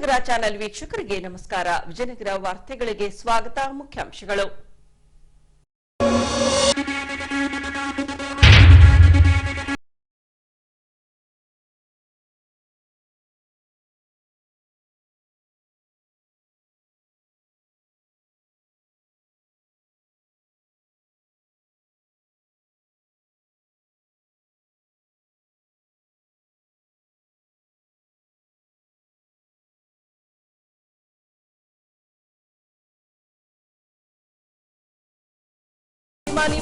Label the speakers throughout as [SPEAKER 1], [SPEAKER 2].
[SPEAKER 1] Vijayanagara channel ವೀಕ್ಷಕರಿಗೆ ನಮಸ್ಕಾರ. ವಿಜಯನಗರ ವಾರ್ತೆಗಳಿಗೆ ಸ್ವಾಗತ. ಮುಖ್ಯಾಂಶಗಳು.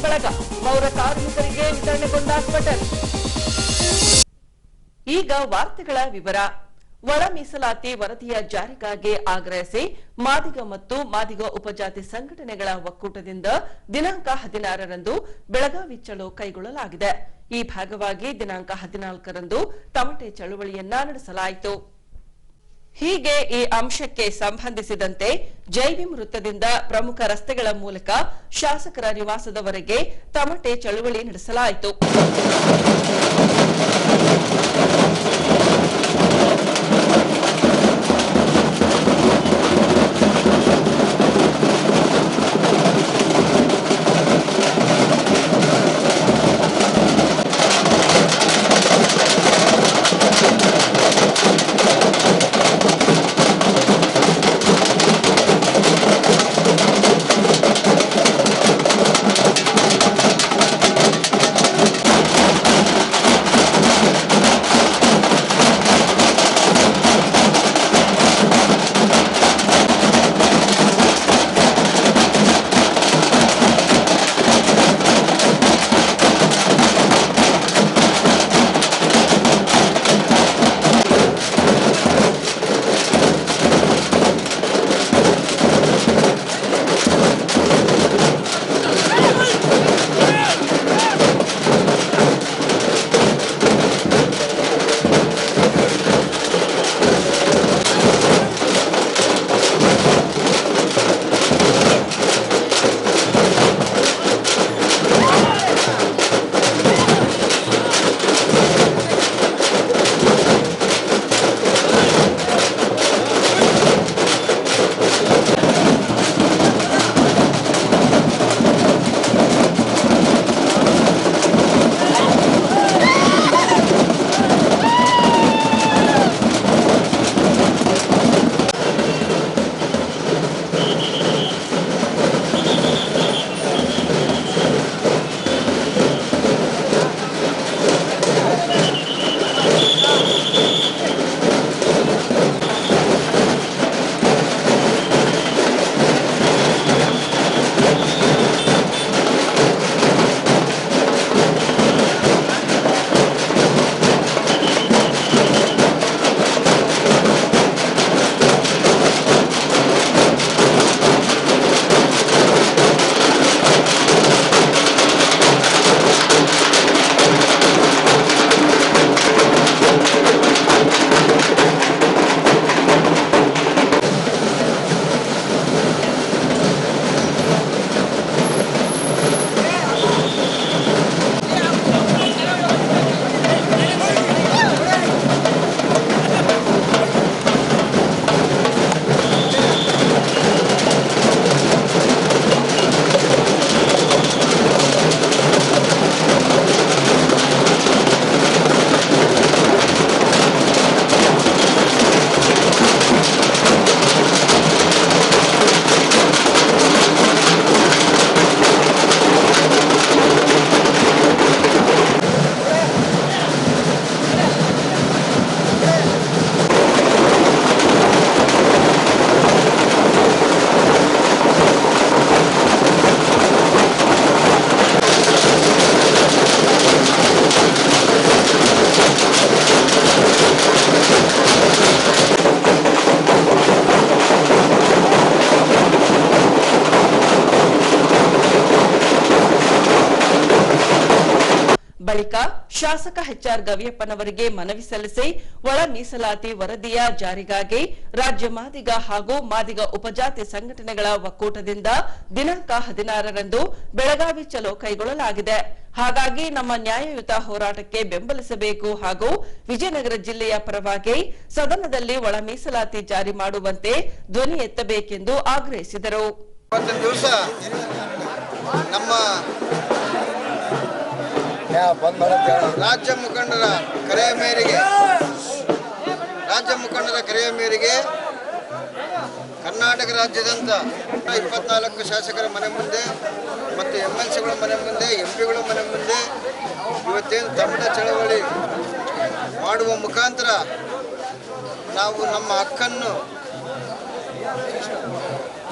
[SPEAKER 1] ಬಳಗ ಪೌರ ಕಾರ್ಮಿಕರಿಗೆ ವಿತರಣೆಗೊಂಡ ಸ್ವೆಟರ್. ಈಗ ವಾರ್ತೆಗಳ ವಿವರ. ಒಳ ಮೀಸಲಾತಿ ವರದಿಯ ಜಾರಿಗಾಗಿ ಆಗ್ರಹಿಸಿ ಮಾದಿಗ ಮತ್ತು ಮಾದಿಗ ಉಪಜಾತಿ ಸಂಘಟನೆಗಳ ಒಕ್ಕೂಟದಿಂದ ದಿನಾಂಕ 16ರಂದು ಬೆಳಗಾವಿ ಚಲೋ ಕೈಗೊಳ್ಳಲಾಗಿದೆ. ಈ ಭಾಗವಾಗಿ ದಿನಾಂಕ 14ರಂದು ತಮಟೆ ಚಳುವಳಿಯನ್ನ ನಡೆಸಲಾಯಿತು. ಹೀಗೆ ಈ ಅಂಶಕ್ಕೆ ಸಂಬಂಧಿಸಿದಂತೆ ಜೈವಿಂ ವೃತ್ತದಿಂದ ಪ್ರಮುಖ ರಸ್ತೆಗಳ ಮೂಲಕ ಶಾಸಕರ ನಿವಾಸದವರೆಗೆ ತಮಟೆ ಚಳುವಳಿ ನಡೆಸಲಾಯಿತು. ಬಳಿಕ ಶಾಸಕ ಎಚ್ಆರ್ ಗವಿಯಪ್ಪನವರಿಗೆ ಮನವಿ ಸಲ್ಲಿಸಿ ಒಳ ಮೀಸಲಾತಿ ವರದಿಯ ಜಾರಿಗಾಗಿ ರಾಜ್ಯ ಮಾದಿಗ ಹಾಗೂ ಮಾದಿಗ ಉಪಜಾತಿ ಸಂಘಟನೆಗಳ ಒಕ್ಕೂಟದಿಂದ ದಿನಾಂಕ 16ರಂದು ಬೆಳಗಾವಿ ಚಲೋ ಕೈಗೊಳ್ಳಲಾಗಿದೆ. ಹಾಗಾಗಿ ನಮ್ಮ ನ್ಯಾಯಯುತ ಹೋರಾಟಕ್ಕೆ ಬೆಂಬಲಿಸಬೇಕು ಹಾಗೂ ವಿಜಯನಗರ ಜಿಲ್ಲೆಯ ಪರವಾಗಿ ಸದನದಲ್ಲಿ ಒಳ ಮೀಸಲಾತಿ ಜಾರಿ ಮಾಡುವಂತೆ ಧ್ವನಿ ಎತ್ತಬೇಕೆಂದು ಆಗ್ರಹಿಸಿದರು.
[SPEAKER 2] ರಾಜ್ಯ ಮುಖಂಡರ ಕರೆಯ ಮೇರೆಗೆ ಕರ್ನಾಟಕ ರಾಜ್ಯದಂತ 24 ಶಾಸಕರ ಮನೆ ಮುಂದೆ ಮತ್ತು MLCಗಳ ಮನೆ ಮುಂದೆ, MP ಗಳ ಮನೆ ಮುಂದೆ ಇವತ್ತೇನು ತಮಿಳ ಚಳವಳಿ ಮಾಡುವ ಮುಖಾಂತರ ನಾವು ನಮ್ಮ ಹಕ್ಕನ್ನು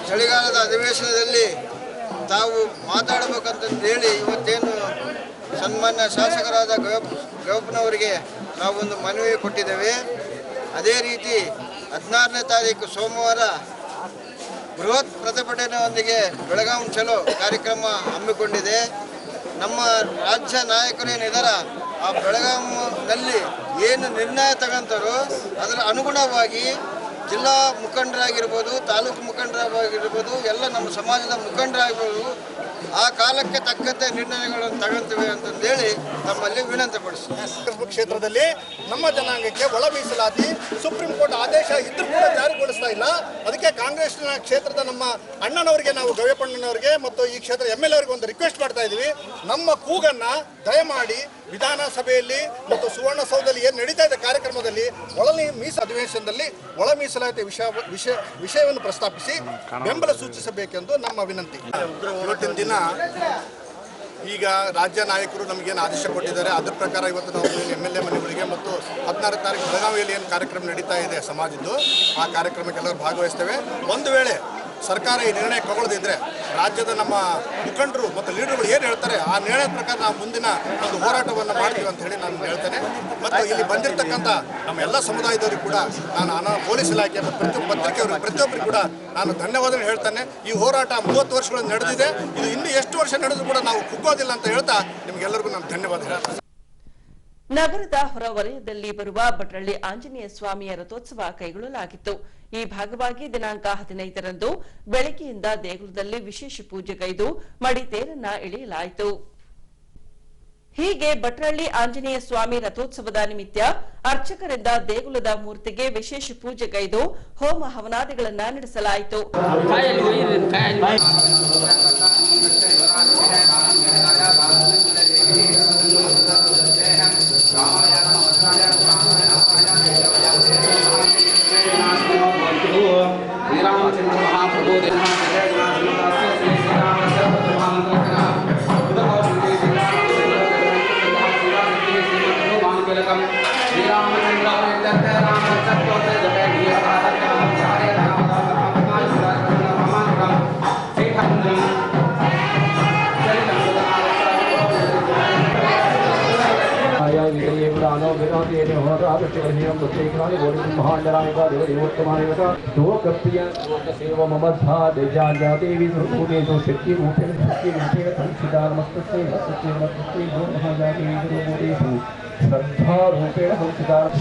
[SPEAKER 2] ಚಳಿಗಾಲದ ಅಧಿವೇಶನದಲ್ಲಿ ತಾವು ಮಾತಾಡಬೇಕಂತಂದು ಹೇಳಿ ಇವತ್ತೇನು ಸನ್ಮಾನ್ಯ ಶಾಸಕರಾದ ಗವಪ್ಪನವರಿಗೆ ನಾವೊಂದು ಮನವಿ ಕೊಟ್ಟಿದ್ದೇವೆ. ಅದೇ ರೀತಿ 16ನೇ ತಾರೀಕು ಸೋಮವಾರ ಬೃಹತ್ ಪ್ರತಿಭಟನೆಯೊಂದಿಗೆ ಬೆಳಗಾವಿ ಚಲೋ ಕಾರ್ಯಕ್ರಮ ಹಮ್ಮಿಕೊಂಡಿದೆ. ನಮ್ಮ ರಾಜ್ಯ ನಾಯಕರೇನಿದಾರ ಆ ಬೆಳಗಾವಿನಲ್ಲಿ ಏನು ನಿರ್ಣಯ ತಗೊಂತಾರೋ ಅದರ ಅನುಗುಣವಾಗಿ ಜಿಲ್ಲಾ ಮುಖಂಡರಾಗಿರ್ಬೋದು, ತಾಲೂಕು ಮುಖಂಡರಾಗಿರ್ಬೋದು, ಎಲ್ಲ ನಮ್ಮ ಸಮಾಜದ ಮುಖಂಡರಾಗಿರ್ಬೋದು ಆ ಕಾಲಕ್ಕೆ ತಕ್ಕಂತೆ ನಿರ್ಣಯಗಳನ್ನು ತಗೊಂತೀವಿ ಅಂತಂದೇಳಿ ತಮ್ಮಲ್ಲಿ ವಿನಂತಿಪಡಿಸ್ತೀವಿ.
[SPEAKER 3] ಕ್ಷೇತ್ರದಲ್ಲಿ ನಮ್ಮ ಜನಾಂಗಕ್ಕೆ ಒಳ ಮೀಸಲಾತಿ ಸುಪ್ರೀಂ ಕೋರ್ಟ್ ಆದೇಶ ಇದ್ರೂ ಕೂಡ ಜಾರಿಗೊಳಿಸ್ತಾ ಇಲ್ಲ. ಅದಕ್ಕೆ ಕಾಂಗ್ರೆಸ್ನ ಕ್ಷೇತ್ರದ ನಮ್ಮ ಅಣ್ಣನವರಿಗೆ, ನಾವು ಗವಿಯಪ್ಪಣ್ಣನವರಿಗೆ ಮತ್ತು ಈ ಕ್ಷೇತ್ರ MLA ಅವರಿಗೆ ಒಂದು ರಿಕ್ವೆಸ್ಟ್ ಮಾಡ್ತಾ ಇದ್ದೀವಿ. ನಮ್ಮ ಕೂಗನ್ನ ದಯಮಾಡಿ ವಿಧಾನಸಭೆಯಲ್ಲಿ ಮತ್ತು ಸುವರ್ಣಸೌಧದಲ್ಲಿ ಏನು ನಡೀತಾ ಇದೆ ಕಾರ್ಯಕ್ರಮದಲ್ಲಿ ಅಧಿವೇಶನದಲ್ಲಿ ಒಳ ಮೀಸಲಾತಿ ವಿಷಯವನ್ನು ಪ್ರಸ್ತಾಪಿಸಿ ಬೆಂಬಲ ಸೂಚಿಸಬೇಕೆಂದು ನಮ್ಮ ವಿನಂತಿ. ಇವತ್ತಿನ ದಿನ ಈಗ ರಾಜ್ಯ ನಾಯಕರು ನಮಗೇನು ಆದೇಶ ಕೊಟ್ಟಿದ್ದಾರೆ ಅದರ ಪ್ರಕಾರ ಇವತ್ತು ನಾವು MLA ಮನೆಗಳಿಗೆ ಮತ್ತು 16ನೇ ತಾರೀಕು ಬೆಳಗಾವಿಯಲ್ಲಿ ಏನು ಕಾರ್ಯಕ್ರಮ ನಡೀತಾ ಇದೆ ಸಮಾಜದ್ದು, ಆ ಕಾರ್ಯಕ್ರಮಕ್ಕೆ ಎಲ್ಲರೂ ಭಾಗವಹಿಸ್ತೇವೆ. ಒಂದು ವೇಳೆ ಸರ್ಕಾರ ಈ ನಿರ್ಣಯ ತಗೊಳ್ಳದಿದ್ದರೆ ರಾಜ್ಯದ ನಮ್ಮ ಮುಖಂಡರು ಮತ್ತು ಲೀಡರ್ಗಳು ಏನು ಹೇಳ್ತಾರೆ ಆ ನಿರ್ಣಯದ ಪ್ರಕಾರ ನಾವು ಮುಂದಿನ ಒಂದು ಹೋರಾಟವನ್ನು ಮಾಡ್ತೀವಿ ಅಂತ ಹೇಳಿ ನಾನು ಹೇಳ್ತೇನೆ. ಮತ್ತು ಇಲ್ಲಿ ಬಂದಿರತಕ್ಕಂಥ ನಮ್ಮ ಎಲ್ಲ ಸಮುದಾಯದವರಿಗೂ ಕೂಡ ನಾನು ಪೊಲೀಸ್ ಇಲಾಖೆ ಮತ್ತು ಪತ್ರಿಕೆಯವರು ಪ್ರತಿಯೊಬ್ಬರಿಗೂ ಕೂಡ ನಾನು ಧನ್ಯವಾದ ಹೇಳ್ತೇನೆ. ಈ ಹೋರಾಟ 30 ವರ್ಷಗಳು ನಡೆದಿದೆ. ಇದು ಇನ್ನೂ ಎಷ್ಟು ವರ್ಷ ನಡೆದರೂ ಕೂಡ ನಾವು ಕುಗ್ಗೋದಿಲ್ಲ ಅಂತ ಹೇಳ್ತಾ ನಿಮಗೆಲ್ಲರಿಗೂ ನಾನು ಧನ್ಯವಾದ ಹೇಳ್ತೇನೆ.
[SPEAKER 1] ನಗರದ ಹೊರವಲಯದಲ್ಲಿ ಬರುವ ಭಟ್ರಳ್ಳಿ ಆಂಜನೇಯ ಸ್ವಾಮಿಯ ರಥೋತ್ಸವ ಕೈಗೊಳ್ಳಲಾಗಿತ್ತು. ಈ ಭಾಗವಾಗಿ ದಿನಾಂಕ 15ರಂದು ಬೆಳಗ್ಗೆಯಿಂದ ದೇಗುಲದಲ್ಲಿ ವಿಶೇಷ ಪೂಜೆಗೈದು ಮಡಿತೇರನ್ನ ಎಳೆಯಲಾಯಿತು. ಹೀಗೆ ಭಟ್ರಳ್ಳಿ ಆಂಜನೇಯ ಸ್ವಾಮಿ ರಥೋತ್ಸವದ ನಿಮಿತ್ತ ಅರ್ಚಕರಿಂದ ದೇಗುಲದ ಮೂರ್ತಿಗೆ ವಿಶೇಷ ಪೂಜೆಗೈದು ಹೋಮ ಹವನಾದಿಗಳನ್ನ ನಡೆಸಲಾಯಿತು.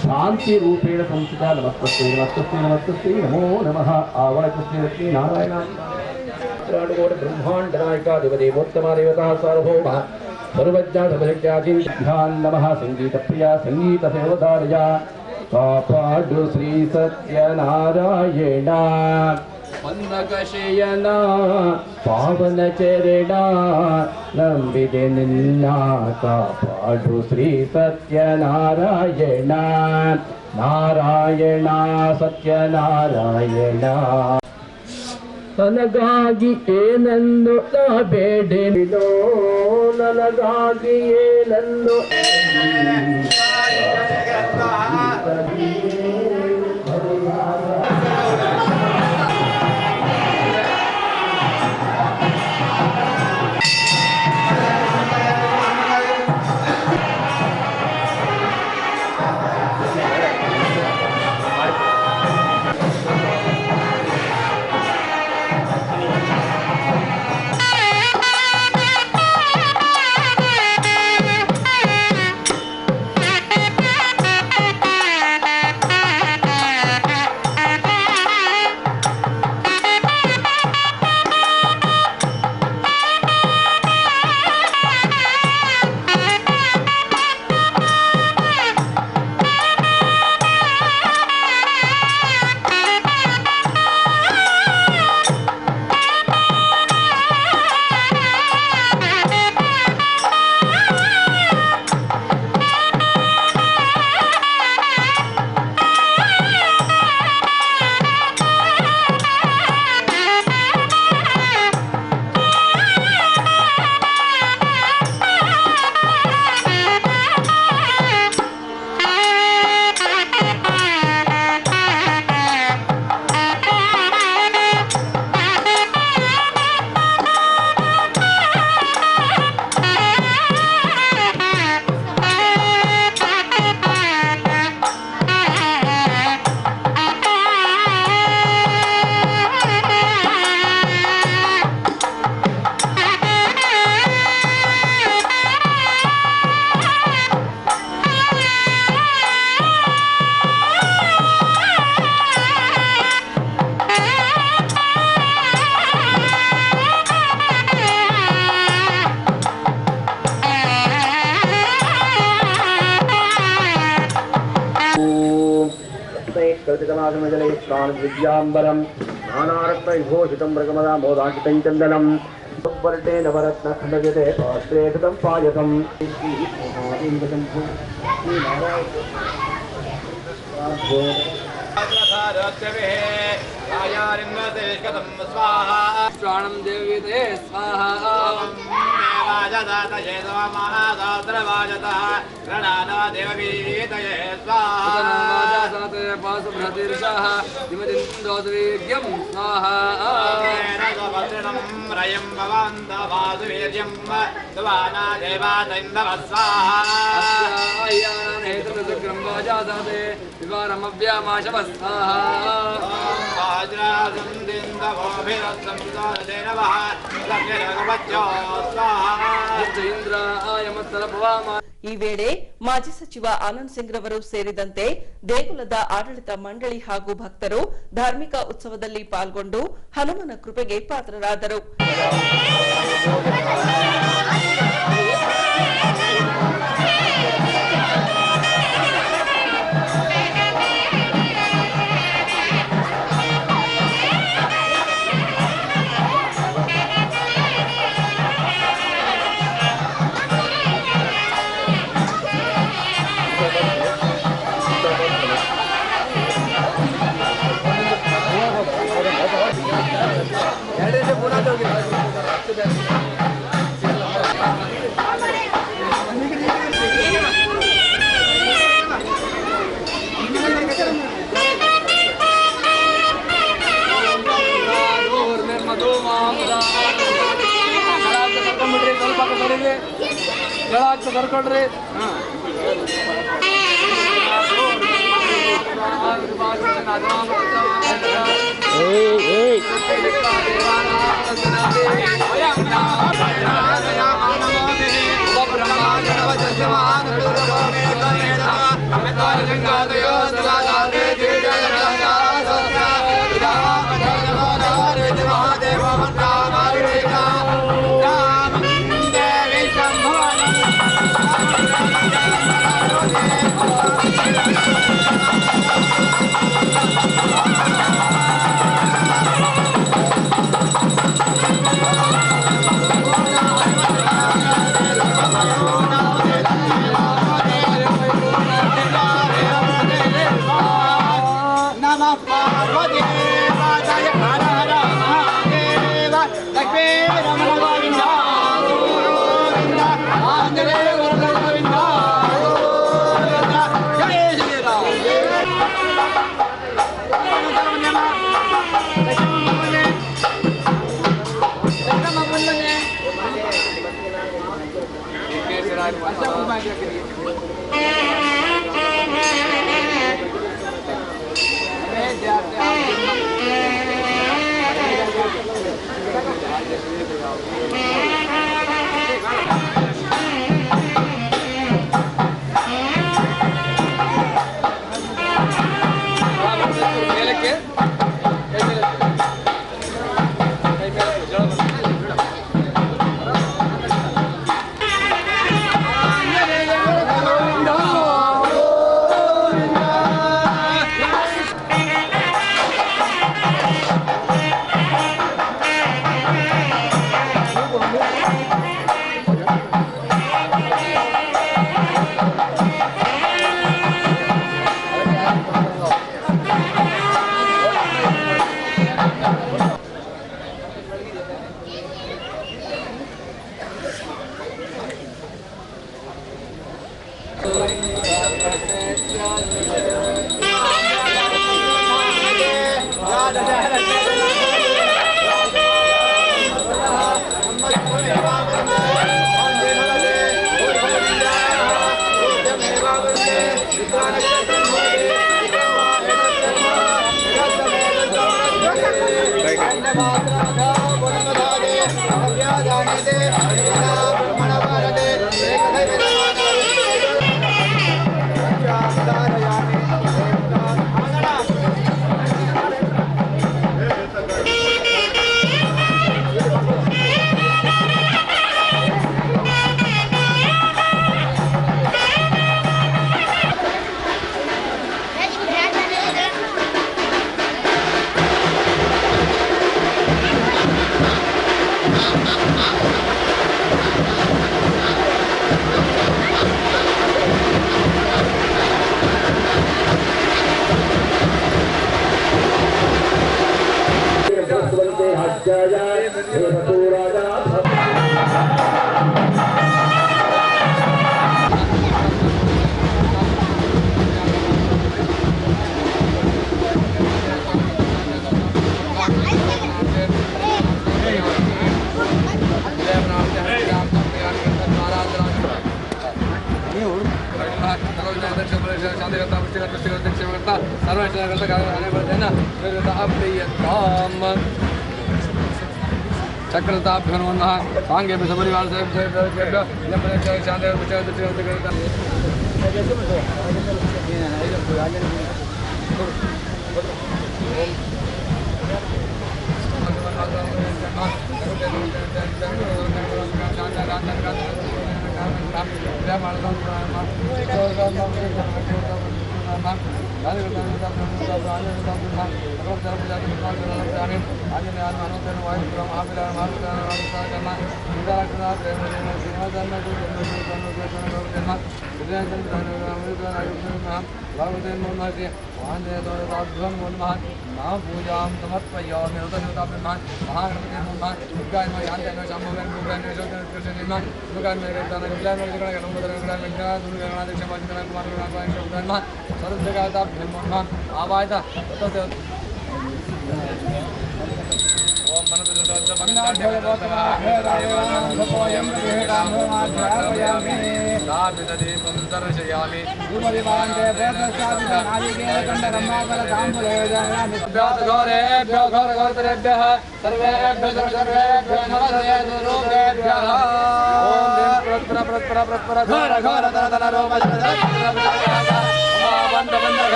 [SPEAKER 4] शांति रूपेण संस्थिता नमस्ते नमस्ते नमस्ते नमो नमः आवाहयति लक्ष्मी नारायण ब्रह्मांड नायका देवदेवोत्तमा देवता सार्वभौमः सर्वज्ञा सर्वशक्त्याधीन नमः संगीत प्रिया संगीत सेवदारया कापाडु श्री सत्यनारायण वन्दकशयन पावन चरण ನಂಬಿದೆ ನಿನ್ನ ಕಾಪಾಡು ಶ್ರೀ ಸತ್ಯನಾರಾಯಣ ನಾರಾಯಣ ಸತ್ಯನಾರಾಯಣ ನನಗಾಗಿ ಏನನ್ನು ನಾ ಬೇಡೇನೋ ನನಗಾಗಿ ಏನನ್ನು कल्पितमासमजले प्राणविद्याम्बरं नानारत्नविभूषितं मृगमदा मोदाङ्कितं चन्दनं वर्टे नवरत्नखण्डजते पात्रे कृतं पायसम्
[SPEAKER 5] प्राणं देवीते स्वाहा पाशुभ्रतीर्षः दिमदिन्दोद्वीर्यं स्वाहा रयं भवन्तवासुवीर्यं स्वाहा देवादैन्दव स्वाहा वाजाते विवारमव्यामाशव स्वाहा
[SPEAKER 1] ಈ ವೇಳೆ ಮಾಜಿ ಸಚಿವ ಆನಂದ್ ಸಿಂಗ್ ರವರು ಸೇರಿದಂತೆ ದೇಗುಲದ ಆಡಳಿತ ಮಂಡಳಿ ಹಾಗೂ ಭಕ್ತರು ಧಾರ್ಮಿಕ ಉತ್ಸವದಲ್ಲಿ ಪಾಲ್ಗೊಂಡು ಹನುಮನ ಕೃಪೆಗೆ ಪಾತ್ರರಾದರು.
[SPEAKER 5] ಕರ್ಕೊಂಡ್ರಿ
[SPEAKER 4] पूज्याय देवतो राजा
[SPEAKER 5] चक्रताभ्यो नमः सांगे सपरिवार पूजा समर्पयामि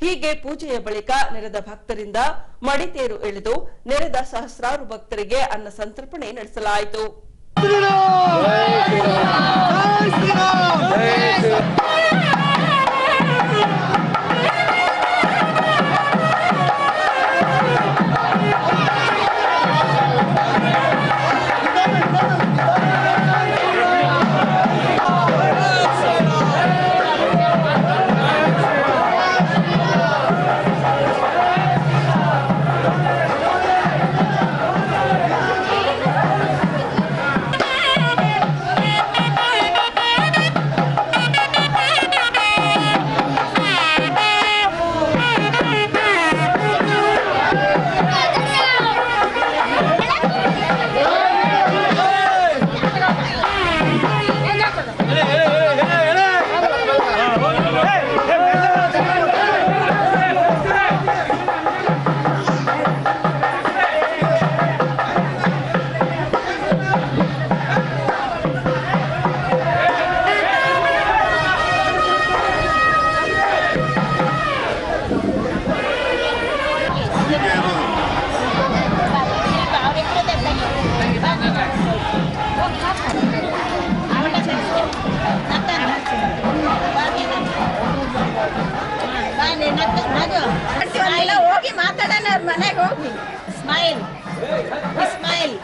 [SPEAKER 1] ಹೀಗೆ ಪೂಜೆಯ ಬಳಿಕ ನೆರೆದ ಭಕ್ತರಿಂದ ಮಡಿತೇರು ಎಳೆದು ನೆರೆದ ಸಹಸ್ರಾರು ಭಕ್ತರಿಗೆ ಅನ್ನ ಸಂತರ್ಪಣೆ ನಡೆಸಲಾಯಿತು.
[SPEAKER 6] ಹೋಗಿ ಮಾತಾಡೋಣ ಅವ್ರ ಮನೆಗೆ ಹೋಗಿ ಸ್ಮೈಲ್ ಸ್ಮೈಲ್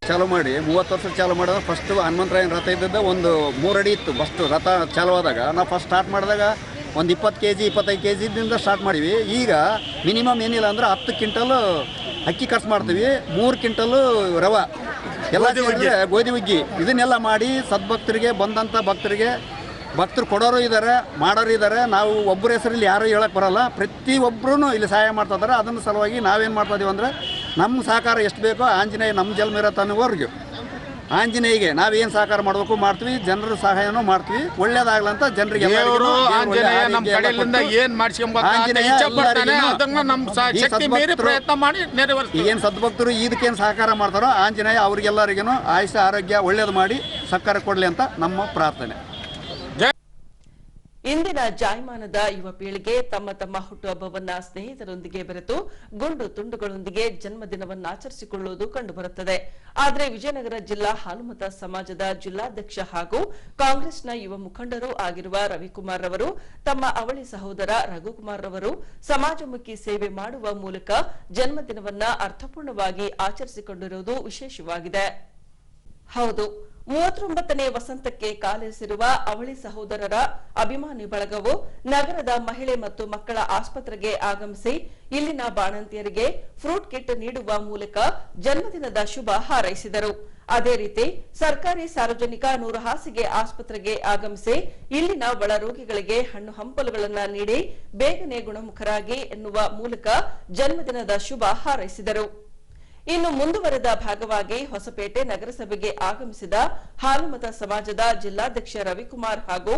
[SPEAKER 2] ಚಾಲು ಮಾಡಿ 30 ವರ್ಷ ಚಾಲು ಮಾಡಿದ್ರೆ ಫಸ್ಟ್ ಹನುಮಂತರಾಯನ ರಥ ಇದ್ದದ್ದು ಒಂದು 3 ಅಡಿ ಇತ್ತು. ಫಸ್ಟ್ ರಥ ಚಾಲು ಆದಾಗ ನಾವು ಫಸ್ಟ್ ಸ್ಟಾರ್ಟ್ ಮಾಡಿದಾಗ ಒಂದು 20 kg 25 kg ಸ್ಟಾರ್ಟ್ ಮಾಡಿವಿ. ಈಗ ಮಿನಿಮಮ್ ಏನಿಲ್ಲ ಅಂದ್ರೆ 10 ಕ್ವಿಂಟಲ್ ಅಕ್ಕಿ ಖರ್ಚು ಮಾಡ್ತೀವಿ, 3 ಕ್ವಿಂಟಲ್ ರವೆ ಎಲ್ಲ ಗೋಧಿ ಹುಗ್ಗಿ ಇದನ್ನೆಲ್ಲ ಮಾಡಿ ಸದ್ಭಕ್ತರಿಗೆ ಬಂದಂಥ ಭಕ್ತರು ಕೊಡೋರು ಇದ್ದಾರೆ, ಮಾಡೋರು ಇದ್ದಾರೆ. ನಾವು ಒಬ್ಬರ ಹೆಸರಲ್ಲಿ ಯಾರೂ ಹೇಳಕ್ಕೆ ಬರಲ್ಲ, ಪ್ರತಿಯೊಬ್ಬರೂ ಇಲ್ಲಿ ಸಹಾಯ ಮಾಡ್ತಿದ್ದಾರೆ. ಅದನ್ನ ಸಲುವಾಗಿ ನಾವೇನು ಮಾಡ್ತಾಯಿದ್ದೀವಿ ಅಂದರೆ ನಮ್ಮ ಸಹಕಾರ ಎಷ್ಟು ಬೇಕೋ ಆಂಜನೇಯ ನಮ್ಮ ಜನ್ಮಿರೋ ತನ್ನವರೆಗೂ ಆಂಜನೇಯಿಗೆ ನಾವೇನು ಸಹಕಾರ ಮಾಡಬೇಕು ಮಾಡ್ತೀವಿ, ಜನರ ಸಹಾಯನೂ ಮಾಡ್ತೀವಿ. ಒಳ್ಳೇದಾಗ್ಲಂತ ಜನರಿಗೆ ಏನು ಸದ್ಭಕ್ತರು ಇದಕ್ಕೇನು ಸಹಕಾರ ಮಾಡ್ತಾರೋ ಆಂಜನೇಯ ಅವ್ರಿಗೆಲ್ಲರಿಗೂ ಆಯುಷ್ಯ ಆರೋಗ್ಯ ಒಳ್ಳೇದು ಮಾಡಿ ಸಹಕಾರ ಕೊಡಲಿ ಅಂತ ನಮ್ಮ ಪ್ರಾರ್ಥನೆ.
[SPEAKER 1] ಇಂದಿನ ಜಾಯಮಾನದ ಯುವ ಪೀಳಿಗೆ ತಮ್ಮ ತಮ್ಮ ಹುಟ್ಟುಹಬ್ಬವನ್ನ ಸ್ನೇಹಿತರೊಂದಿಗೆ ಬೆರೆತು ಗುಂಡು ತುಂಡುಗಳೊಂದಿಗೆ ಜನ್ಮದಿನವನ್ನಾಚರಿಸಿಕೊಳ್ಳುವುದು ಕಂಡುಬರುತ್ತದೆ. ಆದರೆ ವಿಜಯನಗರ ಜಿಲ್ಲಾ ಹಾಲುಮತ ಸಮಾಜದ ಜಿಲ್ಲಾಧ್ಯಕ್ಷ ಹಾಗೂ ಕಾಂಗ್ರೆಸ್ನ ಯುವ ಮುಖಂಡರೂ ಆಗಿರುವ ರವಿಕುಮಾರ್ ರವರು ತಮ್ಮ ಅವಳಿ ಸಹೋದರ ರಘುಕುಮಾರ್ ರವರು ಸಮಾಜಮುಖಿ ಸೇವೆ ಮಾಡುವ ಮೂಲಕ ಜನ್ಮದಿನವನ್ನ ಅರ್ಥಪೂರ್ಣವಾಗಿ ಆಚರಿಸಿಕೊಂಡಿರುವುದು ವಿಶೇಷವಾಗಿದೆ. ಹೌದು, 39ನೇ ವಸಂತಕ್ಕೆ ಕಾಲಿರಿಸಿರುವ ಅವಳಿ ಸಹೋದರರ ಅಭಿಮಾನಿ ಬಳಗವು ನಗರದ ಮಹಿಳೆ ಮತ್ತು ಮಕ್ಕಳ ಆಸ್ಪತ್ರೆಗೆ ಆಗಮಿಸಿ ಇಲ್ಲಿನ ಬಾಣಂತಿಯರಿಗೆ ಫ್ರೂಟ್ ಕಿಟ್ ನೀಡುವ ಮೂಲಕ ಜನ್ಮದಿನದ ಶುಭ ಹಾರೈಸಿದರು. ಅದೇ ರೀತಿ ಸರ್ಕಾರಿ ಸಾರ್ವಜನಿಕ 100 ಹಾಸಿಗೆ ಆಸ್ಪತ್ರೆಗೆ ಆಗಮಿಸಿ ಇಲ್ಲಿನ ಒಳ ರೋಗಿಗಳಿಗೆ ಹಣ್ಣು ಹಂಪಲುಗಳನ್ನು ನೀಡಿ ಬೇಗನೆ ಗುಣಮುಖರಾಗಿ ಎನ್ನುವ ಮೂಲಕ ಜನ್ಮದಿನದ ಶುಭ ಹಾರೈಸಿದರು. ಇನ್ನು ಮುಂದುವರೆದ ಭಾಗವಾಗಿ ಹೊಸಪೇಟೆ ನಗರಸಭೆಗೆ ಆಗಮಿಸಿದ ಹಾಲುಮತ ಸಮಾಜದ ಜಿಲ್ಲಾಧ್ಯಕ್ಷ ರವಿಕುಮಾರ್ ಹಾಗೂ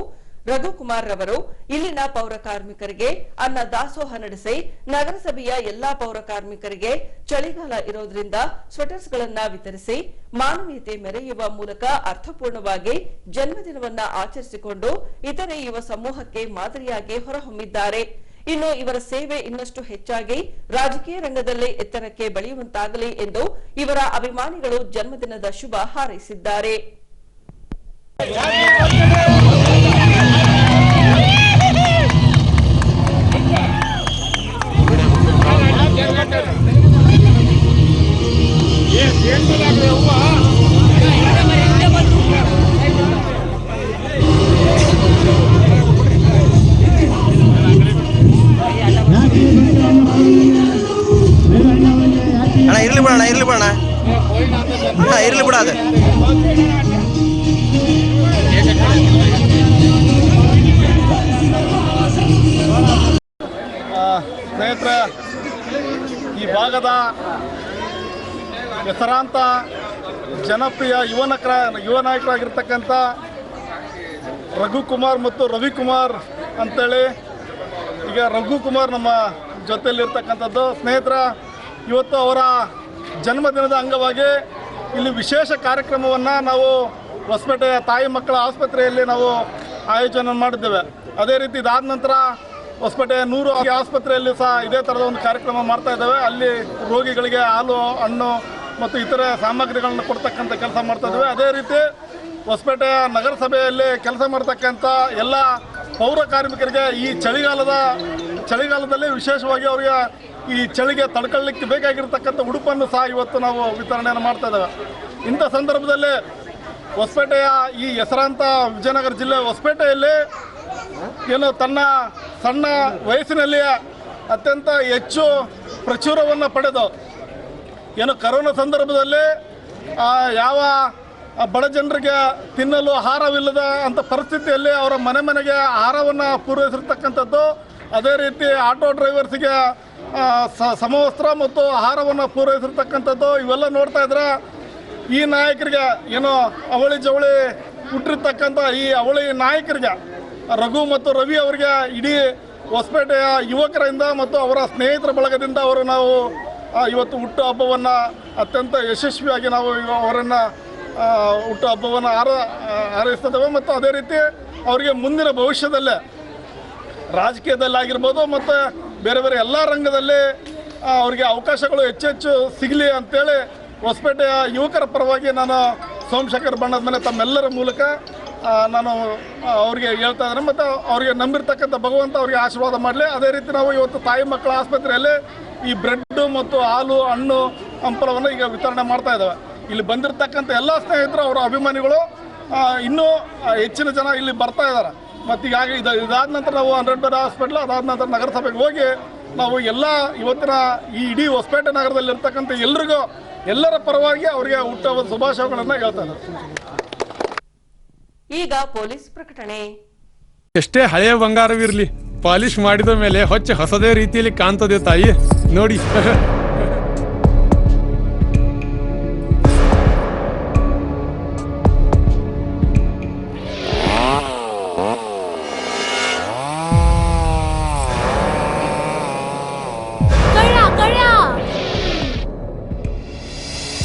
[SPEAKER 1] ರಘುಕುಮಾರ್ ರವರು ಇಲ್ಲಿನ ಪೌರ ಕಾರ್ಮಿಕರಿಗೆ ಅನ್ನ ದಾಸೋಹ ನಡೆಸಿ ನಗರಸಭೆಯ ಎಲ್ಲಾ ಪೌರ ಕಾರ್ಮಿಕರಿಗೆ ಚಳಿಗಾಲ ಇರೋದ್ರಿಂದ ಸ್ವೆಟರ್ಸ್ಗಳನ್ನು ವಿತರಿಸಿ ಮಾನವೀಯತೆ ಮೆರೆಯುವ ಮೂಲಕ ಅರ್ಥಪೂರ್ಣವಾಗಿ ಜನ್ಮದಿನವನ್ನ ಆಚರಿಸಿಕೊಂಡು ಇತರೆ ಯುವ ಸಮೂಹಕ್ಕೆ ಮಾದರಿಯಾಗಿ ಹೊರಹೊಮ್ಮಿದ್ದಾರೆ. ಇನ್ನು ಇವರ ಸೇವೆ ಇನ್ನಷ್ಟು ಹೆಚ್ಚಾಗಿ ರಾಜಕೀಯ ರಂಗದಲ್ಲಿ ಎತ್ತರಕ್ಕೆ ಬೆಳೆಯುವಂತಾಗಲಿ ಎಂದು ಇವರ ಅಭಿಮಾನಿಗಳು ಜನ್ಮದಿನದ ಶುಭ ಹಾರೈಸಿದ್ದಾರೆ.
[SPEAKER 7] ಇರ್ಲಿ ಬಿಡೋಣ ಇರ್ಲಿ ಬಿಡ ಅದು
[SPEAKER 3] ಸ್ನೇಹಿತರೆ, ಈ ಭಾಗದ ಹೆಸರಾಂತ ಜನಪ್ರಿಯ ಯುವ ನಾಯಕರಾಗಿರ್ತಕ್ಕಂಥ ರಘುಕುಮಾರ್ ಮತ್ತು ರವಿಕುಮಾರ್ ಅಂತೇಳಿ, ಈಗ ರಘುಕುಮಾರ್ ನಮ್ಮ ಜೊತೆಯಲ್ಲಿರ್ತಕ್ಕಂಥದ್ದು. ಸ್ನೇಹಿತರ, ಇವತ್ತು ಅವರ ಜನ್ಮದಿನದ ಅಂಗವಾಗಿ ಇಲ್ಲಿ ವಿಶೇಷ ಕಾರ್ಯಕ್ರಮವನ್ನು ನಾವು ಹೊಸಪೇಟೆಯ ತಾಯಿ ಮಕ್ಕಳ ಆಸ್ಪತ್ರೆಯಲ್ಲಿ ನಾವು ಆಯೋಜನೆ ಮಾಡಿದ್ದೇವೆ. ಅದೇ ರೀತಿ ಇದಾದ ನಂತರ ಹೊಸಪೇಟೆಯ 100 ಆಸ್ಪತ್ರೆಯಲ್ಲಿ ಸಹ ಇದೇ ಥರದ ಒಂದು ಕಾರ್ಯಕ್ರಮ ಮಾಡ್ತಾ ಇದ್ದೇವೆ. ಅಲ್ಲಿ ರೋಗಿಗಳಿಗೆ ಹಾಲು, ಹಣ್ಣು ಮತ್ತು ಇತರೆ ಸಾಮಗ್ರಿಗಳನ್ನು ಕೊಡ್ತಕ್ಕಂಥ ಕೆಲಸ ಮಾಡ್ತಾ ಇದ್ದೇವೆ. ಅದೇ ರೀತಿ ಹೊಸಪೇಟೆಯ ನಗರಸಭೆಯಲ್ಲಿ ಕೆಲಸ ಮಾಡ್ತಕ್ಕಂಥ ಎಲ್ಲ ಪೌರ ಕಾರ್ಮಿಕರಿಗೆ ಈ ಚಳಿಗಾಲದಲ್ಲಿ ವಿಶೇಷವಾಗಿ ಅವರಿಗೆ ಈ ಚಳಿಗೆ ತಡ್ಕೊಳ್ಳಿಕ್ಕೆ ಬೇಕಾಗಿರ್ತಕ್ಕಂಥ ಉಡುಪನ್ನು ಸಹ ಇವತ್ತು ನಾವು ವಿತರಣೆಯನ್ನು ಮಾಡ್ತಾ ಇದ್ದೇವೆ. ಇಂಥ ಸಂದರ್ಭದಲ್ಲಿ ಹೊಸಪೇಟೆಯ ಈ ಹೆಸರಾಂತ ವಿಜಯನಗರ ಜಿಲ್ಲೆ ಹೊಸಪೇಟೆಯಲ್ಲಿ ಏನು ತನ್ನ ಸಣ್ಣ ವಯಸ್ಸಿನಲ್ಲಿಯೇ ಅತ್ಯಂತ ಹೆಚ್ಚು ಪ್ರಚುರವನ್ನು ಪಡೆದು ಏನು ಕರೋನಾ ಸಂದರ್ಭದಲ್ಲಿ ಯಾವ ಬಡ ಜನರಿಗೆ ತಿನ್ನಲು ಆಹಾರವಿಲ್ಲದ ಅಂಥ ಪರಿಸ್ಥಿತಿಯಲ್ಲಿ ಅವರ ಮನೆಗೆ ಆಹಾರವನ್ನು ಪೂರೈಸಿರ್ತಕ್ಕಂಥದ್ದು. ಅದೇ ರೀತಿ ಆಟೋ ಡ್ರೈವರ್ಸಿಗೆ ಸಮವಸ್ತ್ರ ಮತ್ತು ಆಹಾರವನ್ನು ಪೂರೈಸಿರ್ತಕ್ಕಂಥದ್ದು. ಇವೆಲ್ಲ ನೋಡ್ತಾ ಇದ್ರೆ ಈ ನಾಯಕರಿಗೆ ಏನು ಅವಳಿ ಜವಳಿ ಹುಟ್ಟಿರ್ತಕ್ಕಂಥ ಈ ಅವಳಿ ನಾಯಕರಿಗೆ ರಘು ಮತ್ತು ರವಿ ಅವರಿಗೆ ಇಡೀ ಹೊಸಪೇಟೆಯ ಯುವಕರಿಂದ ಮತ್ತು ಅವರ ಸ್ನೇಹಿತರ ಬಳಗದಿಂದ ನಾವು ಇವತ್ತು ಹುಟ್ಟು ಹಬ್ಬವನ್ನು ಅತ್ಯಂತ ಯಶಸ್ವಿಯಾಗಿ ನಾವು ಅವರನ್ನು ಹುಟ್ಟು ಹಬ್ಬವನ್ನು ಹಾರೈಸ್ತೇವೆ. ಮತ್ತು ಅದೇ ರೀತಿ ಅವರಿಗೆ ಮುಂದಿನ ಭವಿಷ್ಯದಲ್ಲೇ ರಾಜಕೀಯದಲ್ಲಾಗಿರ್ಬೋದು ಮತ್ತು ಬೇರೆ ಬೇರೆ ಎಲ್ಲ ರಂಗದಲ್ಲಿ ಅವರಿಗೆ ಅವಕಾಶಗಳು ಹೆಚ್ಚೆಚ್ಚು ಸಿಗಲಿ ಅಂತೇಳಿ ಹೊಸಪೇಟೆಯ ಯುವಕರ ಪರವಾಗಿ ನಾನು ಸೋಮಶೇಖರ್ ಬಣ್ಣದ ಮನೆ ತಮ್ಮೆಲ್ಲರ ಮೂಲಕ ನಾನು ಅವರಿಗೆ ಹೇಳ್ತಾ ಇದ್ದೇನೆ. ಮತ್ತು ಅವರಿಗೆ ನಂಬಿರ್ತಕ್ಕಂಥ ಭಗವಂತ ಅವರಿಗೆ ಆಶೀರ್ವಾದ ಮಾಡಲಿ. ಅದೇ ರೀತಿ ನಾವು ಇವತ್ತು ತಾಯಿ ಮಕ್ಕಳ ಆಸ್ಪತ್ರೆಯಲ್ಲಿ ಈ ಬ್ರೆಡ್ಡು ಮತ್ತು ಹಾಲು, ಹಣ್ಣು, ಹಂಪಲವನ್ನು ಈಗ ವಿತರಣೆ ಮಾಡ್ತಾ ಇದ್ದೇವೆ. ಇಲ್ಲಿ ಬಂದಿರತಕ್ಕಂಥ ಎಲ್ಲ ಸ್ನೇಹಿತರು, ಅವರ ಅಭಿಮಾನಿಗಳು ಇನ್ನೂ ಹೆಚ್ಚಿನ ಜನ ಇಲ್ಲಿ ಬರ್ತಾ ಇದ್ದಾರೆ. ಮತ್ತು ಈಗ ಇದಾದ ನಂತರ ನಾವು 100 ಬೆಡ್ ಹಾಸ್ಪಿಟ್ಲ್, ಅದಾದ ನಂತರ ನಗರಸಭೆಗೆ ಹೋಗಿ ನಾವು ಎಲ್ಲ ಇವತ್ತಿನ ಈ ಇಡೀ ಹೊಸಪೇಟೆ ನಗರದಲ್ಲಿರ್ತಕ್ಕಂಥ ಎಲ್ರಿಗೂ, ಎಲ್ಲರ ಪರವಾಗಿ ಅವರಿಗೆ ಹುಟ್ಟುಹಬ್ಬದ ಶುಭಾಶಯಗಳನ್ನು ಹೇಳ್ತಾ ಇದ್ದಾರೆ.
[SPEAKER 1] ಈಗ ಪೊಲೀಸ್ ಪ್ರಕಟಣೆ.
[SPEAKER 8] ಎಷ್ಟೇ ಹಳೆಯ ಬಂಗಾರವಿರ್ಲಿ, ಪಾಲಿಶ್ ಮಾಡಿದ ಮೇಲೆ ಹೊಸದೇ ರೀತಿಯಲ್ಲಿ ಕಾಣ್ತದೆ ತಾಯಿ ನೋಡಿ.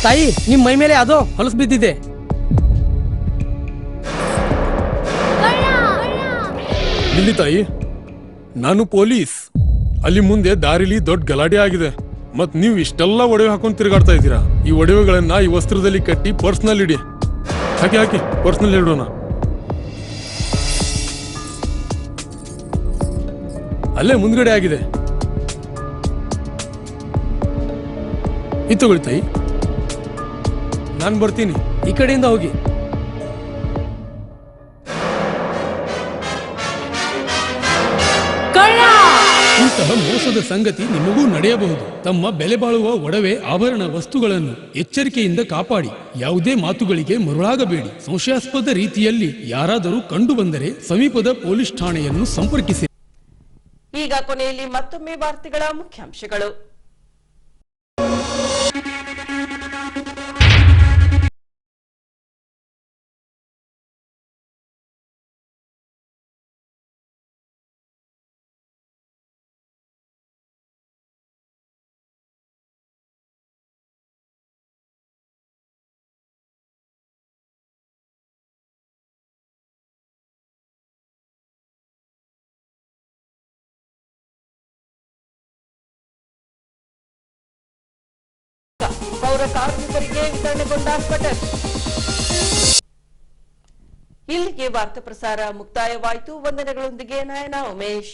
[SPEAKER 9] ತಾಯಿ, ನಿಮ್ ಮೈ ಮೇಲೆ ಅದು ಹೊಲಸು ಬಿದ್ದಿದೆ.
[SPEAKER 8] ಇಲ್ಲಿ ತಾಯಿ, ನಾನು ಪೊಲೀಸ್. ಅಲ್ಲಿ ಮುಂದೆ ದಾರಿಲಿ ದೊಡ್ಡ ಗಲಾಟೆ ಆಗಿದೆ. ಮತ್ ನೀವು ಇಷ್ಟೆಲ್ಲ ಒಡವೆ ಹಾಕೊಂಡು ತಿರುಗಾಡ್ತಾ ಇದ್ದೀರಾ. ಈ ಒಡವೆಗಳನ್ನ ಈ ವಸ್ತ್ರದಲ್ಲಿ ಕಟ್ಟಿ ಪರ್ಸ್ನಲ್ಲಿ ಇಡಿ. ಹಾಕಿ ಪರ್ಸ್ನಲ್ಲಿ ಇಡೋಣ. ಅಲ್ಲೇ ಮುಂದ್ಗಡೆ ಆಗಿದೆ. ಇದು ತಗೊಳ್ಳಿ ತಾಯಿ, ನಾನು ಬರ್ತೀನಿ.
[SPEAKER 9] ಈ ಕಡೆಯಿಂದ ಹೋಗಿ.
[SPEAKER 8] ಇಂತಹ ಮೋಸದ ಸಂಗತಿ ನಿಮಗೂ ನಡೆಯಬಹುದು. ತಮ್ಮ ಬೆಲೆ ಬಾಳುವ ಒಡವೆ ಆಭರಣ ವಸ್ತುಗಳನ್ನು ಎಚ್ಚರಿಕೆಯಿಂದ ಕಾಪಾಡಿ. ಯಾವುದೇ ಮಾತುಗಳಿಗೆ ಮರುಳಾಗಬೇಡಿ. ಸಂಶಯಾಸ್ಪದ ರೀತಿಯಲ್ಲಿ ಯಾರಾದರೂ ಕಂಡು ಬಂದರೆ ಸಮೀಪದ ಪೊಲೀಸ್ ಠಾಣೆಯನ್ನು ಸಂಪರ್ಕಿಸಿ.
[SPEAKER 1] ಈಗ ಕೊನೆಯಲ್ಲಿ ಮತ್ತೊಮ್ಮೆ ವಾರ್ತೆಗಳ ಮುಖ್ಯಾಂಶಗಳು. ಪೌರ ಕಾರ್ಮಿಕರಿಗೆ ವಿತರಣೆಗೊಂಡ ಸ್ವೆಟರ್. ಇಲ್ಲಿಗೆ ವಾರ್ತಾ ಪ್ರಸಾರ ಮುಕ್ತಾಯವಾಯಿತು. ವಂದನೆಗಳೊಂದಿಗೆ ನಯನ ಉಮೇಶ್.